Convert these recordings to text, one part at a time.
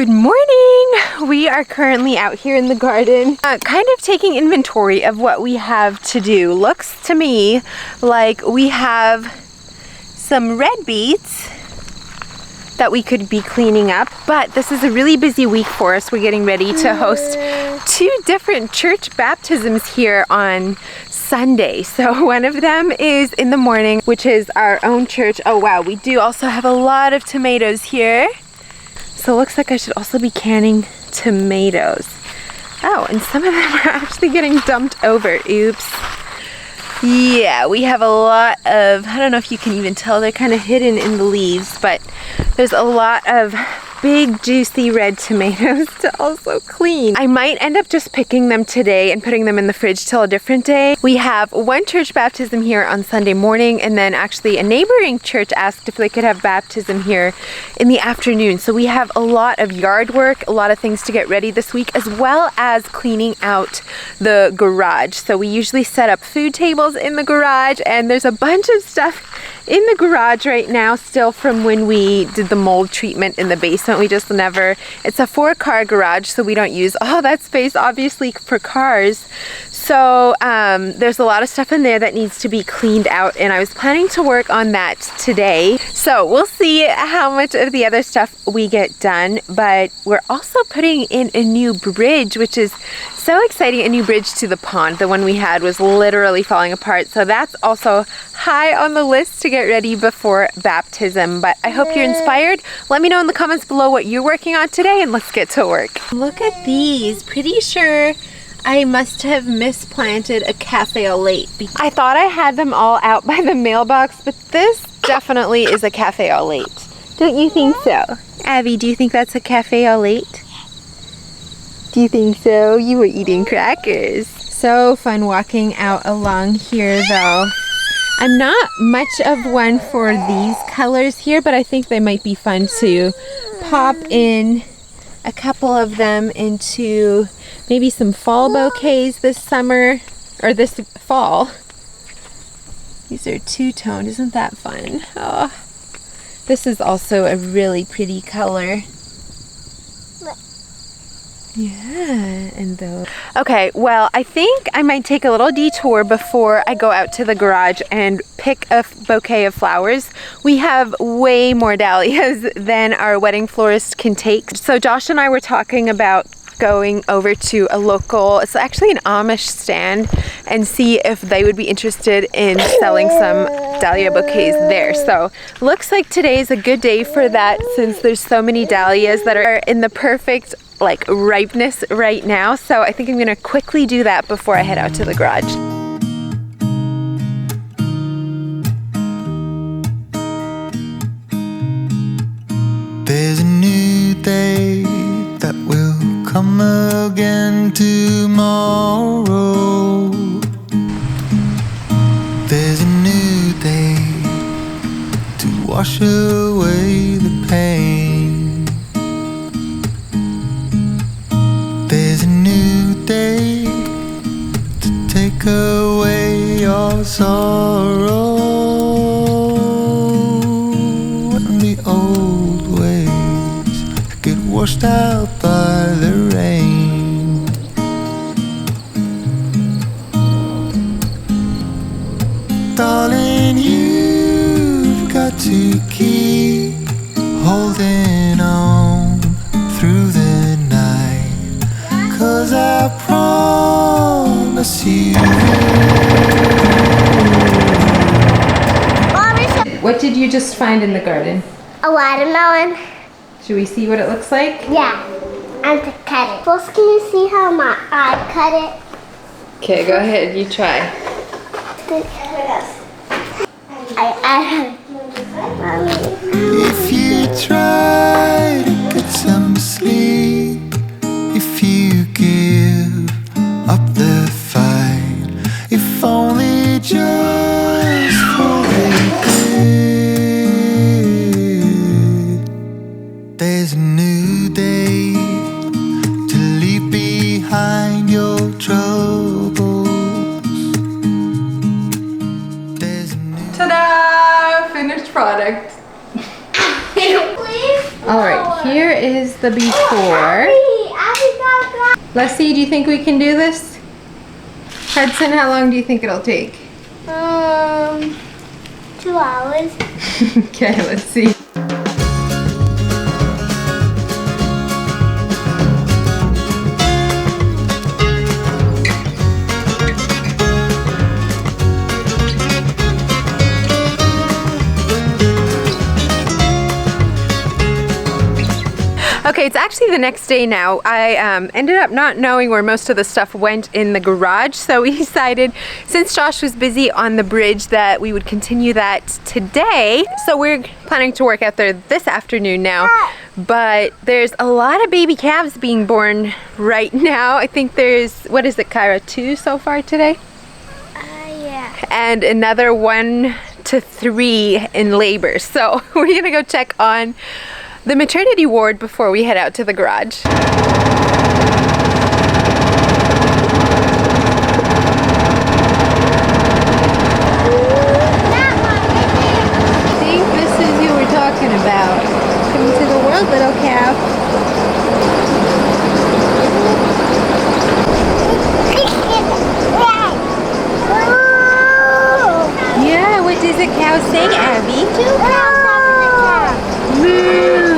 Good morning! We are currently out here in the garden, kind of taking inventory of what we have to do. Looks to me like we have some red beets that we could be cleaning up, but this is a really busy week for us. We're getting ready to host 2 different church baptisms here on Sunday. So one of them is in the morning, which is our own church. Oh wow, we do also have a lot of tomatoes here. So it looks like I should also be canning tomatoes. Oh, and some of them are actually getting dumped over. Oops. Yeah, we have a lot of, I don't know if you can even tell, they're kind of hidden in the leaves, but there's a lot of big juicy red tomatoes to also clean. I might end up just picking them today and putting them in the fridge till a different day. We have one church baptism here on Sunday morning, and then actually a neighboring church asked if they could have baptism here in the afternoon. So we have a lot of yard work, a lot of things to get ready this week, as well as cleaning out the garage. So we usually set up food tables in the garage, and there's a bunch of stuff in the garage right now still from when we did the mold treatment in the basement. We just never, it's a 4-car garage, so we don't use all that space obviously for cars. So there's a lot of stuff in there that needs to be cleaned out, and I was planning to work on that today. So we'll see how much of the other stuff we get done, but we're also putting in a new bridge, which is so exciting. A new bridge to the pond. The one we had was literally falling apart, so that's also high on the list to get ready before baptism. But I hope you're inspired. Let me know in the comments below what you're working on today, and let's get to work. Look at these. Pretty sure I must have misplanted a cafe au lait. I thought I had them all out by the mailbox, but this definitely is a cafe au lait. Don't you think so? Abby, do you think that's a cafe au lait? Do you think so? You were eating crackers. So fun walking out along here though. I'm not much of one for these colors here, but I think they might be fun to pop in a couple of them into maybe some fall bouquets this summer, or this fall. These are two-toned, isn't that fun? Oh, this is also a really pretty color. Yeah, and those. Okay, well, I think I might take a little detour before I go out to the garage and pick a bouquet of flowers. We have way more dahlias than our wedding florist can take. So Josh and I were talking about going over to a local, it's actually an Amish stand, and see if they would be interested in selling some dahlia bouquets there. So looks like today is a good day for that, since there's so many dahlias that are in the perfect like ripeness right now. So I think I'm gonna quickly do that before I head out to the garage. There's a new day that will come again tomorrow. There's a new day to wash away the pain. There's a new day to take away your sorrow, and the old ways get washed out by the rain. Darling, you've got to keep holding on through the night, 'cause I promise you. What did you just find in the garden? A watermelon. Should we see what it looks like? Yeah, and to cut it. First, can you see how I cut it? Okay, go ahead, you try. If you try to get some sleep, if you give up the fight, if only just for a bit, there's a new day to leave behind your troubles. There's a new Ta-da! Finished product. Please? All right, the before. Leslie, do you think we can do this? Hudson, how long do you think it'll take? 2 hours. Okay, let's see. Okay, it's actually the next day now. I ended up not knowing where most of the stuff went in the garage, so we decided, since Josh was busy on the bridge, that we would continue that today. So we're planning to work out there this afternoon now, but there's a lot of baby calves being born right now. I think there's, what is it, Kyra, 2 so far today? Yeah. And another 1 to 3 in labor. So we're gonna go check on the maternity ward before we head out to the garage. I think this is who we're talking about. Come to the world, little calf. Yeah, what does a cow sing, Abby? 2 cows having a calf. Moo!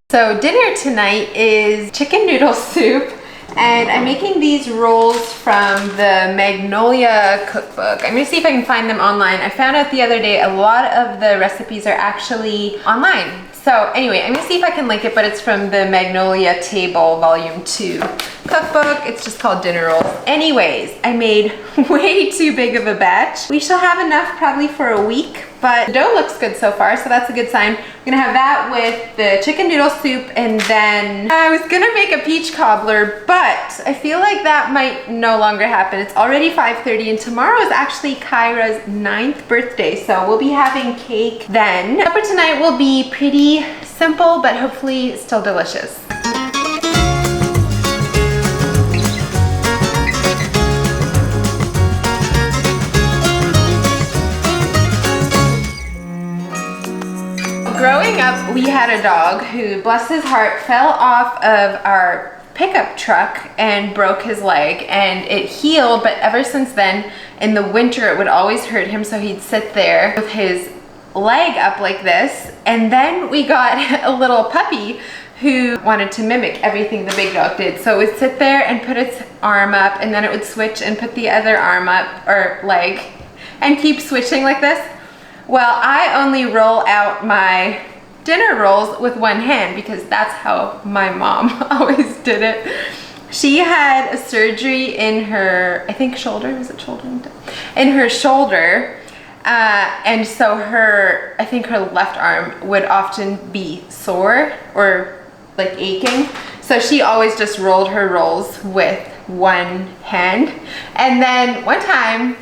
So dinner tonight is chicken noodle soup, and I'm making these rolls from the Magnolia cookbook. I'm gonna see if I can find them online. I found out the other day a lot of the recipes are actually online. So anyway, I'm gonna see if I can link it, but it's from the Magnolia Table Volume 2 cookbook. It's just called dinner rolls. Anyways, I made way too big of a batch. We shall have enough probably for a week, but the dough looks good so far, so that's a good sign. I'm gonna have that with the chicken noodle soup, and then I was gonna make a peach cobbler, but I feel like that might no longer happen. It's already 5:30, and tomorrow is actually Kyra's 9th birthday, so we'll be having cake then. Supper tonight will be pretty simple, but hopefully still delicious. Growing up, we had a dog who, bless his heart, fell off of our pickup truck and broke his leg, and it healed, but ever since then, in the winter, it would always hurt him, so he'd sit there with his leg up like this. And then we got a little puppy who wanted to mimic everything the big dog did. So it would sit there and put its arm up, and then it would switch and put the other arm up, or leg, and keep switching like this. Well, I only roll out my dinner rolls with one hand because that's how my mom always did it. She had a surgery in her, I think shoulder, was it shoulder? In her shoulder. And so I think her left arm would often be sore or like aching. So she always just rolled her rolls with one hand. And then one time,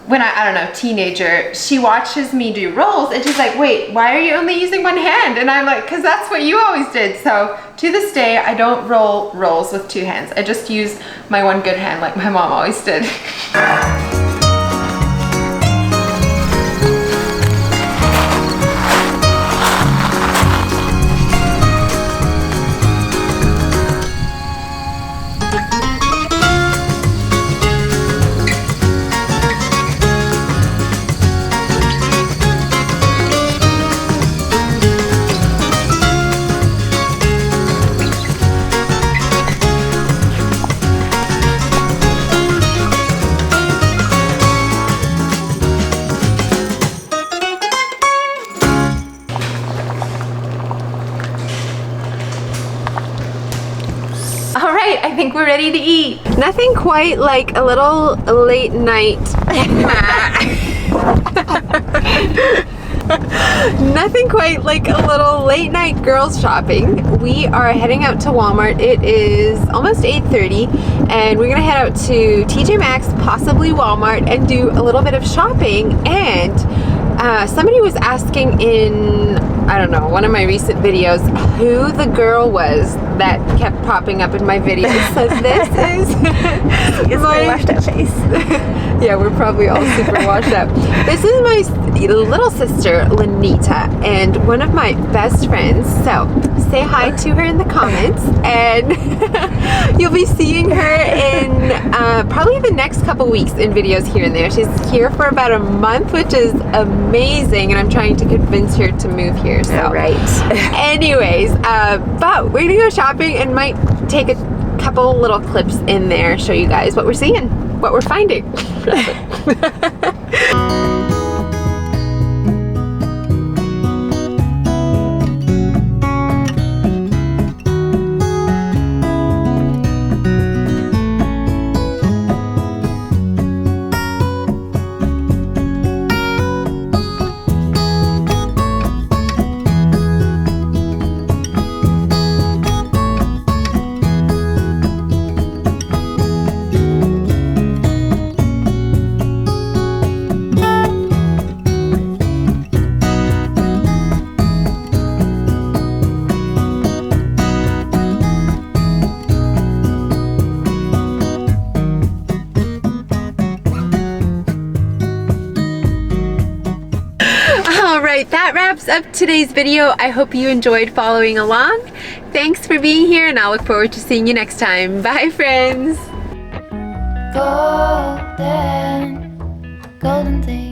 when I don't know, teenager, she watches me do rolls and she's like, wait, why are you only using one hand? And I'm like, because that's what you always did. So to this day, I don't roll rolls with 2 hands. I just use my one good hand like my mom always did. we're ready to eat. Nothing quite like a little late night. Nothing quite like a little late night girls shopping. We are heading out to Walmart. It is almost 8:30 and we're gonna head out to TJ Maxx, possibly Walmart, and do a little bit of shopping. And somebody was asking in, I don't know, one of my recent videos who the girl was that kept popping up in my videos. So this is my washed up face. Yeah, we're probably all super washed up. This is my little sister, Lanita, and one of my best friends. So say hi to her in the comments, and you'll be seeing her in probably the next couple weeks in videos here and there. She's here for about a month, which is amazing, and I'm trying to convince her to move here. So right. Anyways, but we're gonna go shopping and might take a couple little clips in there, show you guys what we're seeing, what we're finding. Alright, that wraps up today's video. I hope you enjoyed following along. Thanks for being here, and I'll look forward to seeing you next time. Bye, friends! Golden, golden days.